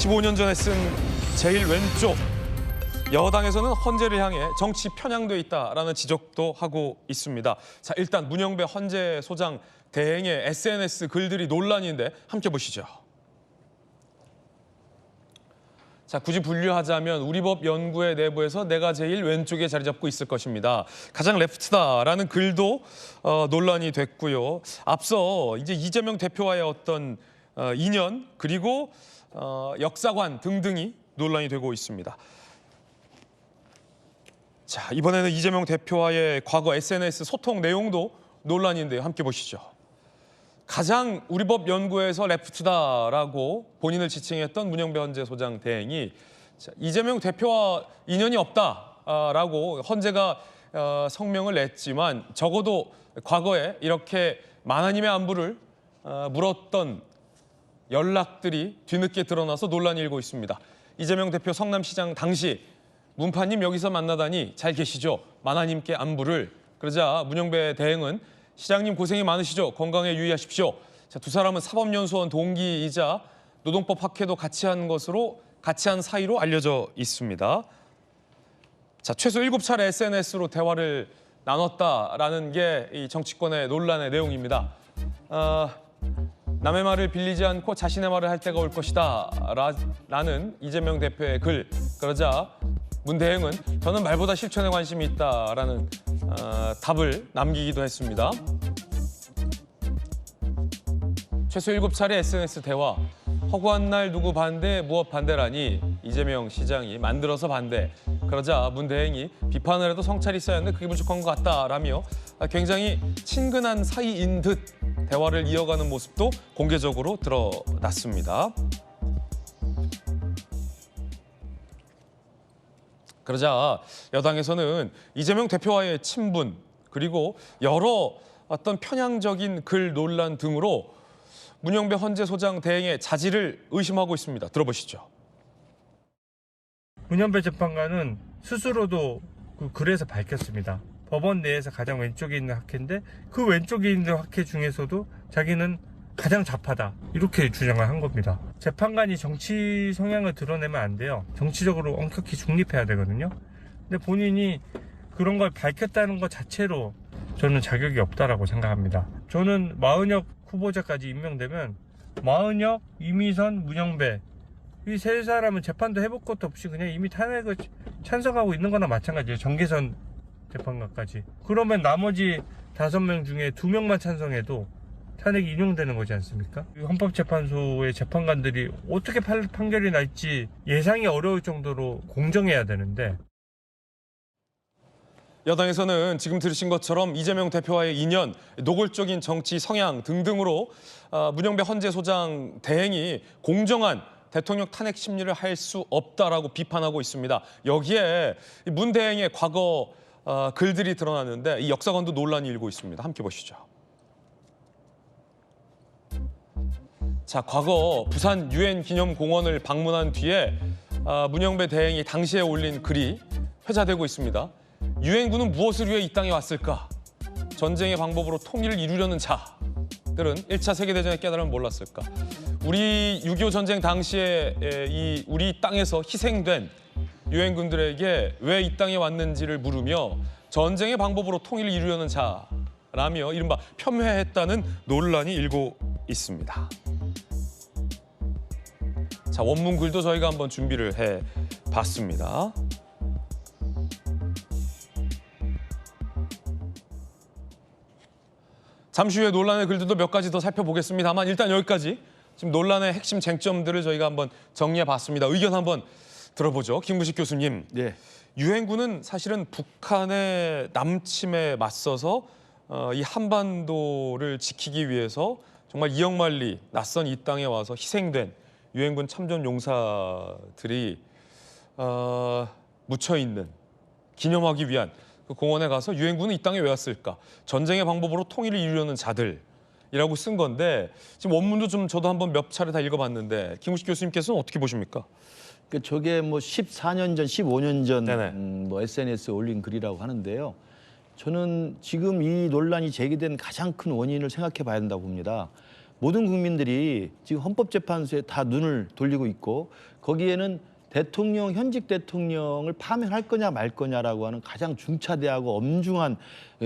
15년 전에 쓴 제일 왼쪽. 여당에서는 헌재를 향해 정치 편향돼 있다라는 지적도 하고 있습니다. 자, 일단 문영배 헌재 소장 대행의 SNS 글들이 논란인데 함께 보시죠. 자, 굳이 분류하자면 우리법 연구회 내부에서 내가 제일 왼쪽에 자리 잡고 있을 것입니다. 가장 레프트다라는 글도 논란이 됐고요. 앞서 이제 이재명 대표와의 어떤 인연 그리고 역사관 등등이 논란이 되고 있습니다. 자, 이번에는 이재명 대표와의 과거 SNS 소통 내용도 논란인데요. 함께 보시죠. 가장 우리법 연구에서 레프트다라고 본인을 지칭했던 문영배 헌재 소장 대행이 이재명 대표와 인연이 없다라고 헌재가 성명을 냈지만 적어도 과거에 이렇게 만하님의 안부를 물었던 연락들이 뒤늦게 드러나서 논란이 일고 있습니다. 이재명 대표 성남시장 당시 문파님 여기서 만나다니 잘 계시죠? 만하님께 안부를. 그러자 문영배 대행은 시장님 고생이 많으시죠? 건강에 유의하십시오. 자, 두 사람은 사법연수원 동기이자 노동법 학회도 같이 한 사이로 알려져 있습니다. 자, 최소 7차례 SNS로 대화를 나눴다라는 게 이 정치권의 논란의 내용입니다. 남의 말을 빌리지 않고 자신의 말을 할 때가 올 것이다 라는 이재명 대표의 글. 그러자 문 대행은 저는 말보다 실천에 관심이 있다라는 답을 남기기도 했습니다. 최소 7차례 SNS 대화. 허구한 날 누구 반대, 무엇 반대라니 이재명 시장이 만들어서 반대. 그러자 문 대행이 비판을 해도 성찰이 있어야 하는데 그게 부족한 것 같다라며 굉장히 친근한 사이인 듯 대화를 이어가는 모습도 공개적으로 드러났습니다. 그러자 여당에서는 이재명 대표와의 친분 그리고 여러 어떤 편향적인 글 논란 등으로 문영배 헌재 소장 대행의 자질을 의심하고 있습니다. 들어보시죠. 문영배 재판관은 스스로도 그 글에서 밝혔습니다. 법원 내에서 가장 왼쪽에 있는 학회인데 그 왼쪽에 있는 학회 중에서도 자기는 가장 좌파다 이렇게 주장을 한 겁니다. 재판관이 정치 성향을 드러내면 안 돼요. 정치적으로 엄격히 중립해야 되거든요. 근데 본인이 그런 걸 밝혔다는 것 자체로 저는 자격이 없다라고 생각합니다. 저는 마은혁 후보자까지 임명되면 마은혁, 이미선, 문영배 이 세 사람은 재판도 해볼 것도 없이 그냥 이미 탄핵을 찬성하고 있는 거나 마찬가지예요. 정계선 재판관까지. 그러면 나머지 5명 중에 2명만 찬성해도 탄핵이 인용되는 거지 않습니까? 헌법재판소의 재판관들이 어떻게 판결이 날지 예상이 어려울 정도로 공정해야 되는데. 여당에서는 지금 들으신 것처럼 이재명 대표와의 인연, 노골적인 정치 성향 등등으로 문영배 헌재 소장 대행이 공정한 대통령 탄핵 심리를 할 수 없다라고 비판하고 있습니다. 여기에 문 대행의 과거 글들이 드러났는데 이 역사관도 논란이 일고 있습니다. 함께 보시죠. 자, 과거 부산 유엔 기념공원을 방문한 뒤에 문영배 대행이 당시에 올린 글이 회자되고 있습니다. 유엔군은 무엇을 위해 이 땅에 왔을까? 전쟁의 방법으로 통일을 이루려는 자들은 1차 세계대전의 깨달음을 몰랐을까? 우리 6.25 전쟁 당시에 우리 땅에서 희생된 유엔군들에게 왜 이 땅에 왔는지를 물으며 전쟁의 방법으로 통일을 이루려는 자라며 이른바 폄훼했다는 논란이 일고 있습니다. 자, 원문 글도 저희가 한번 준비를 해봤습니다. 잠시 후에 논란의 글들도 몇 가지 더 살펴보겠습니다만 일단 여기까지 지금 논란의 핵심 쟁점들을 저희가 한번 정리해봤습니다. 의견 한번 들어보죠. 김구식 교수님. 네. 유엔군은 사실은 북한의 남침에 맞서서 이 한반도를 지키기 위해서 정말 이역만리 낯선 이 땅에 와서 희생된 유엔군 참전 용사들이 묻혀있는 기념하기 위한 그 공원에 가서 유엔군은 이 땅에 왜 왔을까? 전쟁의 방법으로 통일을 이루려는 자들이라고 쓴 건데 지금 원문도 좀 저도 한번 몇 차례 다 읽어봤는데 김우식 교수님께서는 어떻게 보십니까? 그러니까 저게 뭐 14년 전, 15년 전 네네. SNS에 올린 글이라고 하는데요. 저는 지금 이 논란이 제기된 가장 큰 원인을 생각해 봐야 된다고 봅니다. 모든 국민들이 지금 헌법재판소에 다 눈을 돌리고 있고 거기에는 대통령, 현직 대통령을 파면할 거냐 말 거냐라고 하는 가장 중차대하고 엄중한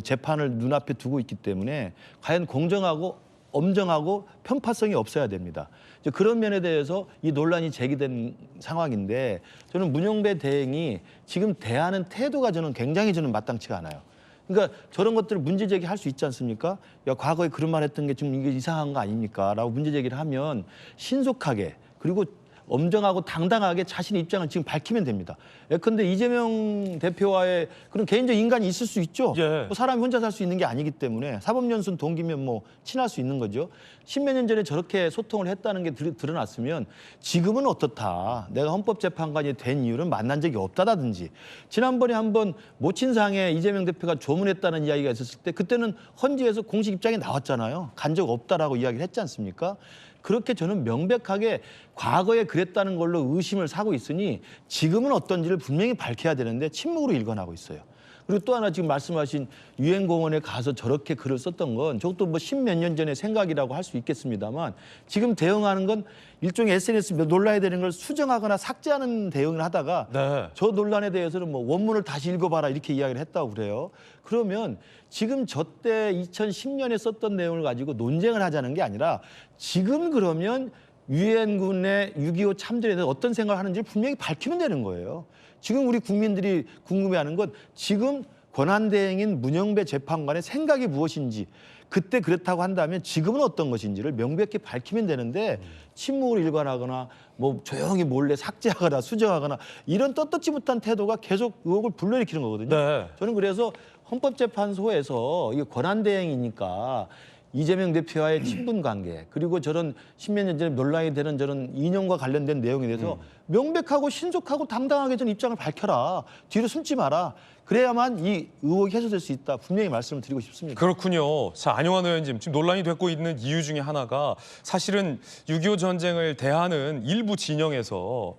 재판을 눈앞에 두고 있기 때문에 과연 공정하고 엄정하고 편파성이 없어야 됩니다. 이제 그런 면에 대해서 이 논란이 제기된 상황인데 저는 문용배 대행이 지금 대하는 태도가 저는 굉장히 마땅치가 않아요. 그러니까 저런 것들을 문제 제기할 수 있지 않습니까? 야, 과거에 그런 말 했던 게 좀 이게 이상한 거 아닙니까? 라고 문제 제기를 하면 신속하게 그리고 엄정하고 당당하게 자신의 입장을 지금 밝히면 됩니다. 예컨대 이재명 대표와의 그런 개인적 인간이 있을 수 있죠. 예. 뭐 사람이 혼자 살 수 있는 게 아니기 때문에 사법연수는 동기면 뭐 친할 수 있는 거죠. 십몇 년 전에 저렇게 소통을 했다는 게 드러났으면 지금은 어떻다. 내가 헌법재판관이 된 이유는 만난 적이 없다든지 지난번에 한번 모친상에 이재명 대표가 조문했다는 이야기가 있었을 때 그때는 헌지에서 공식 입장이 나왔잖아요. 간 적 없다라고 이야기를 했지 않습니까? 그렇게 저는 명백하게 과거에 그랬다는 걸로 의심을 사고 있으니 지금은 어떤지를 분명히 밝혀야 되는데 침묵으로 일관하고 있어요. 그리고 또 하나 지금 말씀하신 유엔공원에 가서 저렇게 글을 썼던 건 저것도 뭐 십몇 년 전의 생각이라고 할 수 있겠습니다만 지금 대응하는 건 일종의 SNS 논란에 되는 걸 수정하거나 삭제하는 대응을 하다가 네. 저 논란에 대해서는 뭐 원문을 다시 읽어봐라 이렇게 이야기를 했다고 그래요. 그러면 지금 저때 2010년에 썼던 내용을 가지고 논쟁을 하자는 게 아니라 지금 그러면 유엔군의 6.25 참전에 대해서 어떤 생각을 하는지 분명히 밝히면 되는 거예요. 지금 우리 국민들이 궁금해하는 건 지금 권한대행인 문영배 재판관의 생각이 무엇인지 그때 그렇다고 한다면 지금은 어떤 것인지를 명백히 밝히면 되는데 침묵을 일관하거나 뭐 조용히 몰래 삭제하거나 수정하거나 이런 떳떳지 못한 태도가 계속 의혹을 불러일으키는 거거든요. 네. 저는 그래서 헌법재판소에서 이게 권한대행이니까 이재명 대표와의 친분 관계 그리고 저런 십몇 년 전에 논란이 되는 저런 인연과 관련된 내용에 대해서 명백하고 신속하고 당당하게 전 입장을 밝혀라. 뒤로 숨지 마라. 그래야만 이 의혹이 해소될 수 있다. 분명히 말씀을 드리고 싶습니다. 그렇군요. 자, 안용환 의원님, 지금 논란이 되고 있는 이유 중에 하나가 사실은 6.25 전쟁을 대하는 일부 진영에서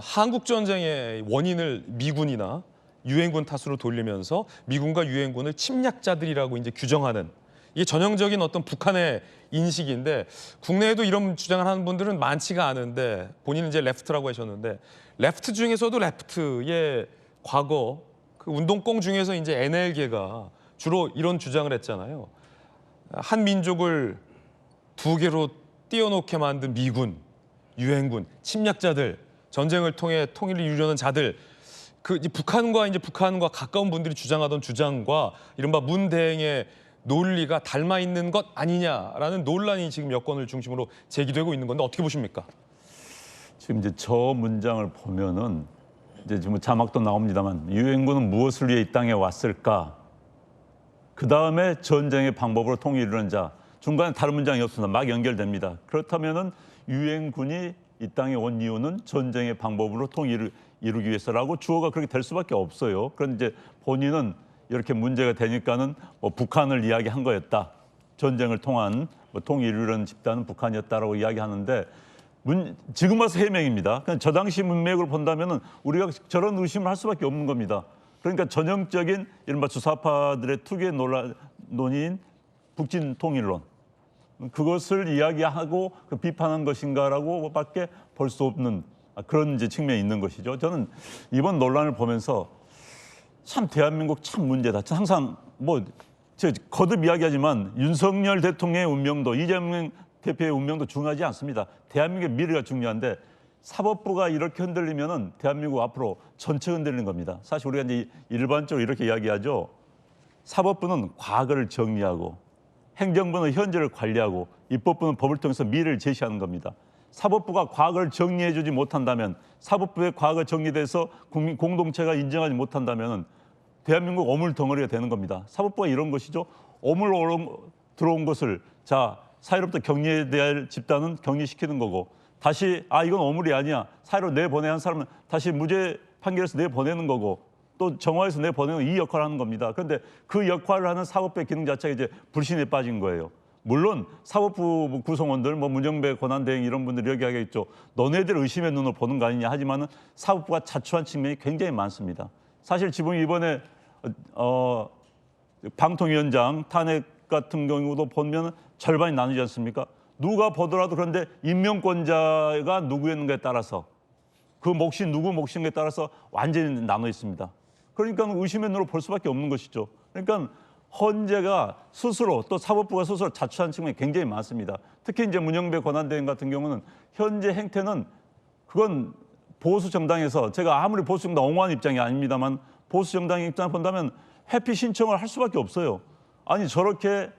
한국 전쟁의 원인을 미군이나 유엔군 탓으로 돌리면서 미군과 유엔군을 침략자들이라고 이제 규정하는 이게 전형적인 어떤 북한의 인식인데 국내에도 이런 주장을 하는 분들은 많지가 않은데 본인은 이제 레프트라고 하셨는데 레프트 중에서도 레프트의 과거 그 운동권 중에서 이제 NL계가 주로 이런 주장을 했잖아요. 한 민족을 두 개로 띄워놓게 만든 미군, 유엔군, 침략자들, 전쟁을 통해 통일을 이루려는 자들. 그 이제 북한과 가까운 분들이 주장하던 주장과 이른바 문 대행의 논리가 닮아 있는 것 아니냐라는 논란이 지금 여권을 중심으로 제기되고 있는 건데 어떻게 보십니까? 지금 이제 저 문장을 보면은 이제 지금 자막도 나옵니다만 유엔군은 무엇을 위해 이 땅에 왔을까? 그 다음에 전쟁의 방법으로 통일을 이루는 자. 중간에 다른 문장이 없습니다. 막 연결됩니다. 그렇다면은 유엔군이 이 땅에 온 이유는 전쟁의 방법으로 통일을 이루기 위해서라고 주어가 그렇게 될 수밖에 없어요. 그런데 이제 본인은 이렇게 문제가 되니까는 뭐 북한을 이야기한 거였다. 전쟁을 통한 뭐 통일을 이루는 집단은 북한이었다라고 이야기하는데 지금 와서 해명입니다. 그냥 저 당시 문맥을 본다면은 우리가 저런 의심을 할 수밖에 없는 겁니다. 그러니까 전형적인 이른바 주사파들의 투기의 논의인 북진 통일론. 그것을 이야기하고 그 비판한 것인가라고밖에 볼 수 없는 그런 이제 측면이 있는 것이죠. 저는 이번 논란을 보면서 참 대한민국 참 문제다. 항상 뭐 거듭 이야기하지만 윤석열 대통령의 운명도 이재명 대표의 운명도 중요하지 않습니다. 대한민국의 미래가 중요한데 사법부가 이렇게 흔들리면은 대한민국 앞으로 전체 흔들리는 겁니다. 사실 우리가 이제 일반적으로 이렇게 이야기하죠. 사법부는 과거를 정리하고 행정부는 현재를 관리하고 입법부는 법을 통해서 미래를 제시하는 겁니다. 사법부가 과거를 정리해주지 못한다면 사법부의 과거 정리돼서 국민 공동체가 인정하지 못한다면 대한민국 오물덩어리가 되는 겁니다. 사법부가 이런 것이죠. 오물 들어온 것을 자 사회로부터 격리해야 될 집단은 격리시키는 거고 다시 이건 오물이 아니야. 사회로 내보내야 한 사람은 다시 무죄 판결에서 내보내는 거고 또 정화에서 내보내는 이 역할을 하는 겁니다. 그런데 그 역할을 하는 사법부의 기능 자체가 이제 불신에 빠진 거예요. 물론 사법부 구성원들, 뭐 문영배 권한대행 이런 분들이 이야기하겠죠. 너네들 의심의 눈으로 보는 거 아니냐 하지만은 사법부가 자초한 측면이 굉장히 많습니다. 사실 지금 이번에 방통위원장 탄핵 같은 경우도 보면 절반이 나누지 않습니까? 누가 보더라도 그런데 임명권자가 누구였는가에 따라서 그 몫이 누구 몫인가에 따라서 완전히 나눠 있습니다. 그러니까 의심의 눈으로 볼 수밖에 없는 것이죠. 그러니까 헌재가 스스로 또 사법부가 스스로 자초한 측면이 굉장히 많습니다. 특히 이제 문영배 권한대행 같은 경우는 현재 행태는 그건 보수 정당에서 제가 아무리 보수 정당 옹호하는 입장이 아닙니다만 보수 정당의 입장을 본다면 회피 신청을 할 수밖에 없어요. 아니 저렇게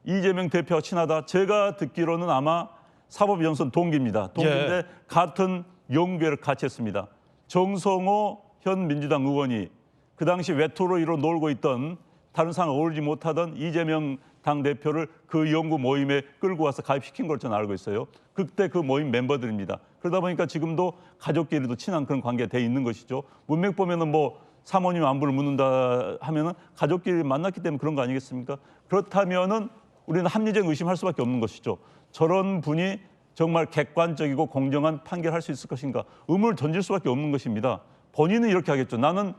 이재명 대표와 친하다. 제가 듣기로는 아마 사법연수원 동기입니다. 동기인데 예. 같은 연구회를 같이 했습니다. 정성호 현 민주당 의원이 그 당시 외톨이로 놀고 있던 다른 사람 어울리지 못하던 이재명 당대표를 그 연구 모임에 끌고 와서 가입시킨 걸 저는 알고 있어요. 그때 그 모임 멤버들입니다. 그러다 보니까 지금도 가족끼리도 친한 그런 관계가 돼 있는 것이죠. 문맥 보면은 뭐 사모님 안부를 묻는다 하면은 가족끼리 만났기 때문에 그런 거 아니겠습니까? 그렇다면은 우리는 합리적 의심할 수밖에 없는 것이죠. 저런 분이 정말 객관적이고 공정한 판결할 수 있을 것인가 의문을 던질 수밖에 없는 것입니다. 본인은 이렇게 하겠죠. 나는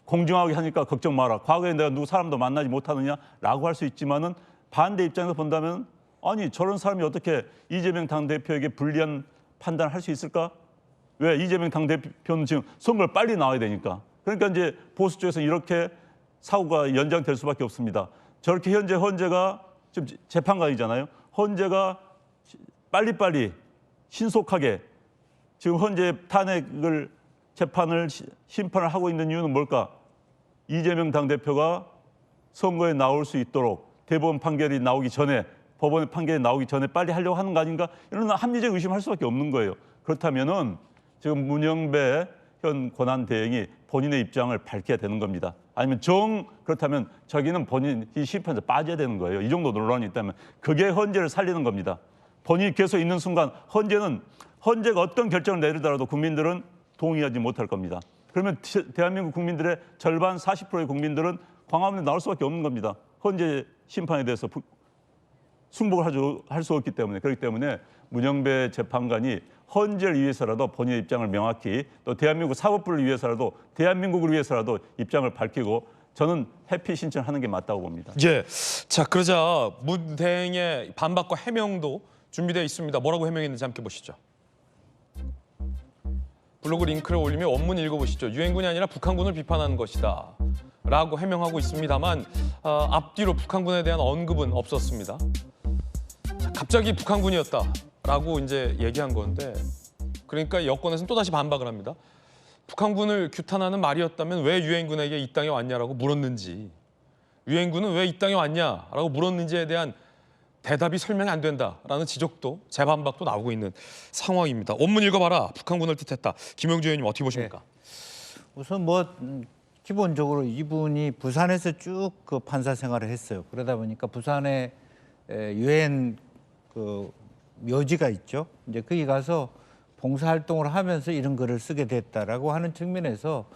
공정하게 하니까 걱정 마라. 과거에 내가 누구 사람도 만나지 못하느냐라고 할 수 있지만은 반대 입장에서 본다면 아니 저런 사람이 어떻게 이재명 당대표에게 불리한 판단을 할 수 있을까? 왜 이재명 당대표는 지금 선거를 빨리 나와야 되니까. 그러니까 이제 보수 쪽에서 이렇게 사고가 연장될 수밖에 없습니다. 저렇게 현재 헌재가 지금 재판관이잖아요. 헌재가 빨리빨리 신속하게 지금 헌재 탄핵을 재판을 심판을 하고 있는 이유는 뭘까? 이재명 당대표가 선거에 나올 수 있도록 대법원 판결이 나오기 전에 법원의 판결이 나오기 전에 빨리 하려고 하는 거 아닌가? 이런 합리적 의심할 수밖에 없는 거예요. 그렇다면은 지금 문영배 현 권한대행이 본인의 입장을 밝혀야 되는 겁니다. 아니면 그렇다면 자기는 본인이 심판에서 빠져야 되는 거예요. 이 정도 논란이 있다면 그게 헌재를 살리는 겁니다. 본인이 계속 있는 순간 헌재가 어떤 결정을 내리더라도 국민들은 동의하지 못할 겁니다. 그러면 대한민국 국민들의 절반 40%의 국민들은 광화문에 나올 수밖에 없는 겁니다. 헌재 심판에 대해서 승복을 할 수 없기 때문에 그렇기 때문에 문영배 재판관이 헌재를 위해서라도 본인의 입장을 명확히 또 대한민국 사법부를 위해서라도 대한민국을 위해서라도 입장을 밝히고 저는 회피 신청하는 게 맞다고 봅니다. 예. 자, 그러자 문 대행의 반박과 해명도 준비되어 있습니다. 뭐라고 해명했는지 함께 보시죠. 블로그 링크를 올리며 원문 읽어보시죠. 유엔군이 아니라 북한군을 비판하는 것이다 라고 해명하고 있습니다만 앞뒤로 북한군에 대한 언급은 없었습니다. 자, 갑자기 북한군이었다라고 이제 얘기한 건데 그러니까 여권에서는 또다시 반박을 합니다. 북한군을 규탄하는 말이었다면 왜 유엔군에게 이 땅에 왔냐라고 물었는지 유엔군은 왜 이 땅에 왔냐라고 물었는지에 대한 대답이 설명이 안 된다라는 지적도 재반박도 나오고 있는 상황입니다. 원문 읽어봐라. 북한군을 뜻했다. 김영주 의원님 어떻게 보십니까? 네. 우선 기본적으로 이분이 부산에서 쭉 그 판사 생활을 했어요. 그러다 보니까 부산에 유엔 그 묘지가 있죠. 이제 거기 가서 봉사활동을 하면서 이런 글을 쓰게 됐다라고 하는 측면에서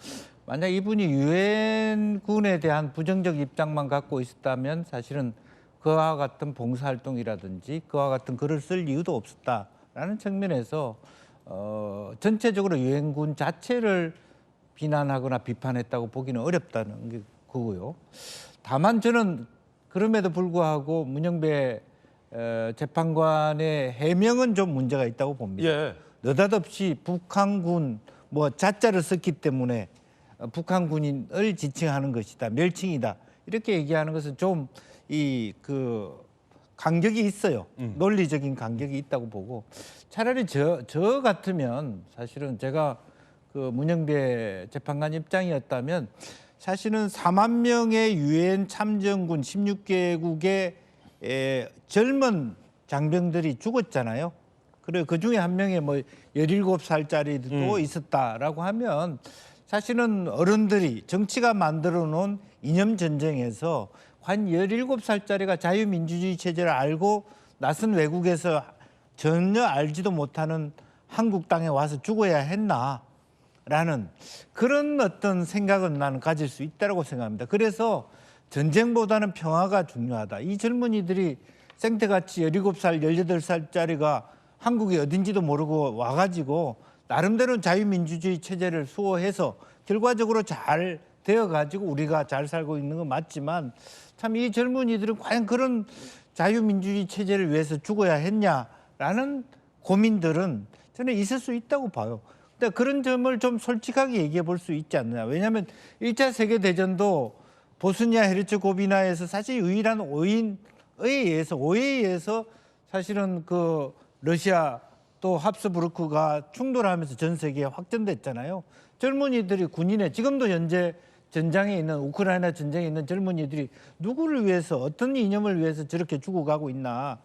만약 이분이 유엔군에 대한 부정적 입장만 갖고 있었다면 사실은 그와 같은 봉사활동이라든지 그와 같은 글을 쓸 이유도 없었다라는 측면에서 전체적으로 유엔군 자체를 비난하거나 비판했다고 보기는 어렵다는 게 그거고요. 다만 저는 그럼에도 불구하고 문영배 재판관의 해명은 좀 문제가 있다고 봅니다. 예. 느닷없이 북한군 자자를 썼기 때문에 북한군을 지칭하는 것이다, 멸칭이다 이렇게 얘기하는 것은 좀 간격이 있어요. 논리적인 간격이 있다고 보고 차라리 저 같으면 사실은 제가 그 문영배 재판관 입장이었다면 사실은 4만 명의 유엔 참전군 16개국의 젊은 장병들이 죽었잖아요. 그리고 그 중에 한 명에 17살짜리도 있었다라고 하면 사실은 어른들이 정치가 만들어 놓은 이념 전쟁에서 한 17살짜리가 자유민주주의 체제를 알고 낯선 외국에서 전혀 알지도 못하는 한국 땅에 와서 죽어야 했나라는 그런 어떤 생각은 나는 가질 수 있다고 생각합니다. 그래서 전쟁보다는 평화가 중요하다. 이 젊은이들이 생태같이 17살, 18살짜리가 한국이 어딘지도 모르고 와가지고 나름대로 자유민주주의 체제를 수호해서 결과적으로 잘 되어 가지고 우리가 잘 살고 있는 건 맞지만 참 이 젊은이들은 과연 그런 자유민주주의 체제를 위해서 죽어야 했냐라는 고민들은 저는 있을 수 있다고 봐요. 근데 그런 점을 좀 솔직하게 얘기해 볼 수 있지 않느냐. 왜냐하면 1차 세계대전도 보스니아 헤르츠고비나에서 사실 유일한 오해에 의해서 사실은 그 러시아 또 합스부르크가 충돌하면서 전 세계에 확전됐잖아요. 젊은이들이 군인에 지금도 현재 전장에 있는 우크라이나 전쟁에 있는 젊은이들이 누구를 위해서 어떤 이념을 위해서 저렇게 죽어가고 있나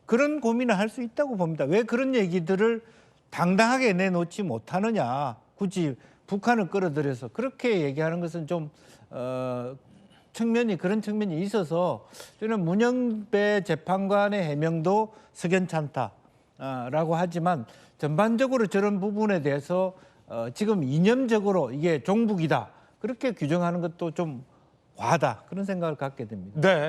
그런 고민을 할 수 있다고 봅니다. 왜 그런 얘기들을 당당하게 내놓지 못하느냐. 굳이 북한을 끌어들여서 그렇게 얘기하는 것은 좀 그런 측면이 있어서 저는 문영배 재판관의 해명도 석연찮다라고 하지만 전반적으로 저런 부분에 대해서 지금 이념적으로 이게 종북이다 그렇게 규정하는 것도 좀 과하다 그런 생각을 갖게 됩니다. 네.